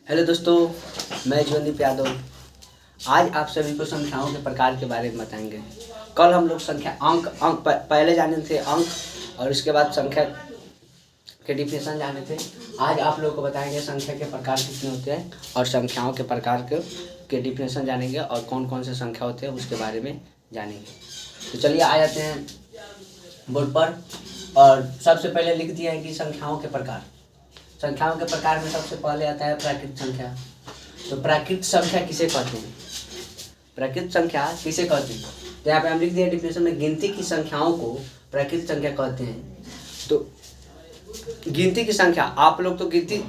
Hello दोस्तों, मैं ज्योतिप यादव। आज आप सभी को संख्याओं के प्रकार के बारे में बताएंगे। कल हम लोग संख्या पहले जाने थे अंक और उसके बाद संख्या के डिफिनेशन जाने थे। आज आप लोगों को बताएंगे संख्या के प्रकार कितने होते हैं और संख्याओं के प्रकार के डिफिनेशन जानेंगे और कौन कौन से संख्या होते हैं उसके बारे में जानेंगे। तो चलिए आ जाते हैं बोर्ड पर और सबसे पहले लिख दिया है कि संख्याओं के प्रकार। संख्याओं के प्रकार में सबसे पहले आता है प्राकृत संख्या। तो प्राकृत संख्या किसे कहते हैं? प्राकृत संख्या किसे कहते हैं? तो यहाँ पे हम लिख दिया डिफिनेशन में, गिनती की संख्याओं को प्राकृत संख्या कहते हैं। तो गिनती की संख्या, आप लोग तो गिनती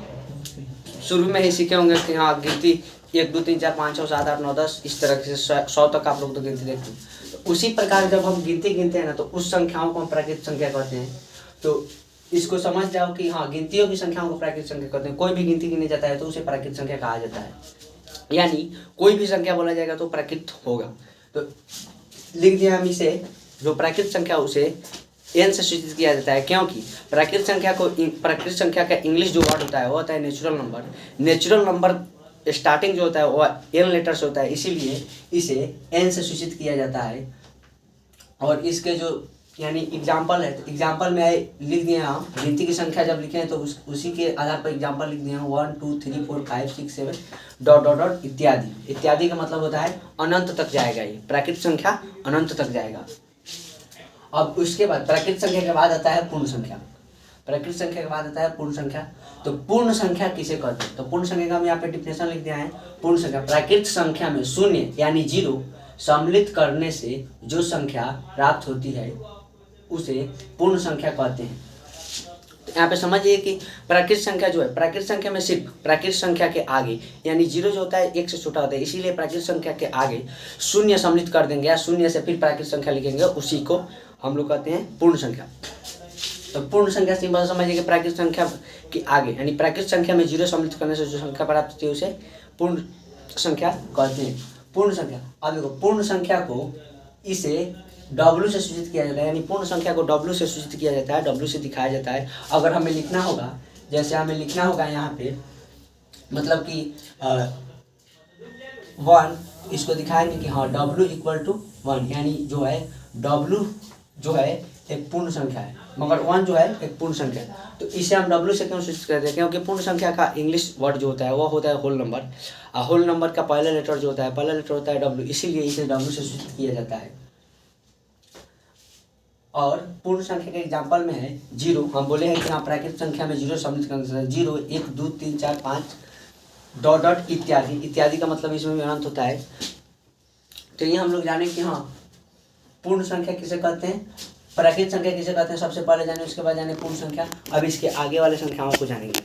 शुरू में ही सीखे होंगे कि हाँ गिनती 1 2 3 4 5 6 7 8 9 10 इस तरह से 100 तक आप लोग तो गिनती देखते हैं। तो उसी प्रकार जब हम गिनती गिनते हैं ना, तो उस संख्याओं को हम प्राकृत संख्या कहते हैं। तो इसको समझ जाओ कि हाँ गिनतियों की संख्याओं को प्राकृत संख्या कहते हैं। कोई भी गिनती गिने जाता है तो उसे प्राकृत संख्या कहा जाता है, यानी कोई भी संख्या बोला जाएगा तो प्राकृत होगा। तो लिख दिया हम इसे, जो प्राकृत संख्या उसे एन से सूचित किया जाता है, क्योंकि प्राकृत संख्या का इंग्लिश जो वर्ड होता है वो होता है natural number. Natural number starting जो होता है वो एन लेटर से होता है, इसीलिए इसे एन से सूचित किया जाता है। और इसके जो यानी एग्जाम्पल है, तो एग्जाम्पल में लिख दिए हम गिनती की संख्या जब लिखे हैं तो उसी के आधार पर एग्जाम्पल लिख दिए हैं 1 2 3 4 5 6 7 डॉट डॉट डॉट इत्यादि। इत्यादि का मतलब होता है अनंत तक जाएगा। ये प्राकृत संख्या अनंत तक जाएगा। अब उसके बाद प्राकृत संख्या के बाद आता है पूर्ण संख्या। प्राकृत संख्या के बाद आता है पूर्ण संख्या। तो पूर्ण संख्या किसे कहते हैं? तो पूर्ण संख्या का हम यहाँ पे डिफिनेशन लिख दिया है। पूर्ण संख्या प्राकृत संख्या में शून्य यानी 0 सम्मिलित करने से जो संख्या प्राप्त होती है उसे पूर्ण संख्या कहते हैं। यहाँ पे समझिए कि प्राकृत संख्या जो है, प्राकृत संख्या में सिर्फ प्राकृत संख्या के आगे यानी 0 जो होता है 1 से छोटा होता है, इसीलिए प्राकृत संख्या के आगे शून्य सम्मिलित कर देंगे या शून्य से फिर प्राकृत संख्या लिखेंगे, उसी को हम लोग कहते हैं पूर्ण संख्या। तो पूर्ण संख्या सिंपल समझिए कि प्राकृत संख्या के आगे यानी प्राकृत संख्या में 0 सम्मिलित करने से जो संख्या प्राप्त होती है उसे पूर्ण संख्या कहते हैं। पूर्ण संख्या, अब देखो पूर्ण संख्या को इसे W से सूचित किया जाता है, यानी पूर्ण संख्या को W से सूचित किया जाता है, W से दिखाया जाता है। अगर हमें लिखना होगा, जैसे हमें लिखना होगा यहाँ पे मतलब कि 1, इसको दिखाएंगे कि हाँ W = 1, यानी जो है W जो है एक पूर्ण संख्या है, मगर 1 जो है एक पूर्ण संख्या है। तो इसे हम W से क्यों सूचित करते हैं? क्योंकि पूर्ण संख्या का इंग्लिश वर्ड जो होता है वो होता है होल नंबर। होल नंबर का पहला लेटर जो होता है, पहला लेटर होता है W, इसीलिए इसे W से सूचित किया जाता है। और पूर्ण संख्या के एग्जाम्पल में है 0। हम बोले हैं कि हाँ प्राकृत संख्या में 0 सम्मिलित करने से 0 1 2 3 4 5 डॉट डॉट इत्यादि। इत्यादि का मतलब इसमें भी अनंत होता है। तो ये हम लोग जाने कि हाँ पूर्ण संख्या किसे कहते हैं, प्राकृत संख्या किसे कहते हैं, सबसे पहले जाने, उसके बाद जाने पूर्ण संख्या। अब इसके आगे वाले संख्याओं को जानेंगे।